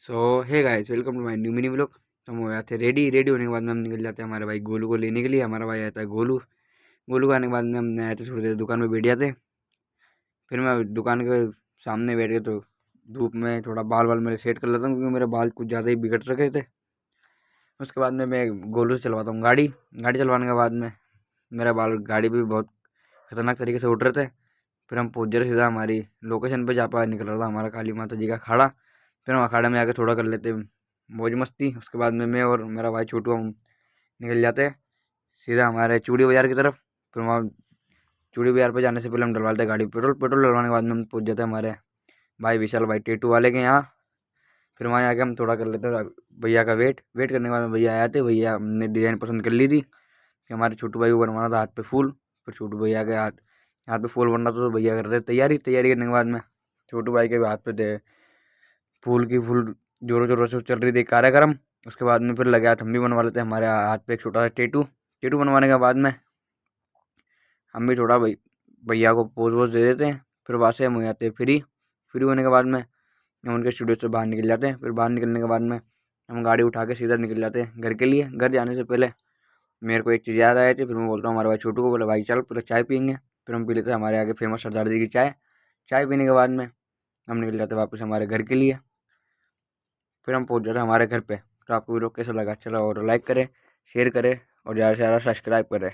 So hey guys, welcome to my new mini vlog. तो हम हो जाते रेडी। रेडी होने के बाद में हम निकल जाते हैं हमारे भाई गोलू को लेने के लिए। हमारा भाई आता है गोलू। गोलू को आने के बाद में हम आए थे थोड़ी देर दुकान पे बैठ जाते। फिर मैं दुकान के सामने बैठ के तो धूप में थोड़ा बाल वाल मेरे सेट कर लेता हूँ, क्योंकि मेरे बाल कुछ ज़्यादा ही बिगड़ रखे थे। उसके बाद में मैं गोलू से चलवाता हूँ गाड़ी। गाड़ी चलवाने के बाद में मेरा बाल गाड़ी भी बहुत खतरनाक तरीके से उठ रहे थे। फिर हम पहुँच गए सीधा हमारी लोकेशन पे, जहाँ पर निकल रहा था हमारा काली माता जी का अखाड़ा। फिर हम अखाड़े में आके थोड़ा कर लेते मौज मस्ती। उसके बाद में मैं और मेरा भाई छोटू हम निकल जाते हैं सीधा हमारे चूड़ी बाज़ार की तरफ। फिर वहाँ चूड़ी बाज़ार पे जाने से पहले हम डलवाते हैं गाड़ी में पेट्रोल। पेट्रोल डलवाने के बाद में हम पहुँच जाते हैं हमारे भाई विशाल भाई टेटू वाले के यहाँ। फिर वहाँ आके हम थोड़ा कर लेते हैं भैया का वेट करने के बाद में भैया आए थे। भैया हमने डिज़ाइन पसंद कर ली थी कि हमारे छोटू भाई को बनवाना था हाथ पे फूल। फिर छोटू भैया के हाथ पे फूल बनना था, तो भैया कर रहे थे तैयारी। तैयारी करने के बाद में छोटू भाई के भी हाथ पे थे फूल जोरों जोरों से चल रही थी कार्यक्रम। उसके बाद में फिर लगे हाथ हम भी बनवा लेते हैं हमारे हाथ पे एक छोटा सा टेटू। टेटू बनवाने के बाद में हम भी थोड़ा भैया को पोज वोज दे देते हैं। फिर वहाँ से हम हो जाते हैं फ्री। फ्री होने के बाद में हम उनके स्टूडियो से बाहर निकल जाते हैं। फिर बाहर निकलने के बाद में हम गाड़ी उठा के सीधा निकल जाते हैं घर के लिए। घर जाने से पहले मेरे को एक चीज़ याद आई थी। फिर मैं बोलता हूँ हमारे भाई छोटू को, बोला भाई चल पहले चाय पियेंगे। फिर हम पी लेते हैं हमारे आगे फेमस सरदार जी की चाय। चाय पीने के बाद में हम निकल जाते हैं वापस हमारे घर के लिए। फिर हम पहुंच जाते हैं हमारे घर पे। तो आपको वीडियो कैसा लगा, चलो और लाइक करें, शेयर करें और ज़्यादा से ज़्यादा सब्सक्राइब करें।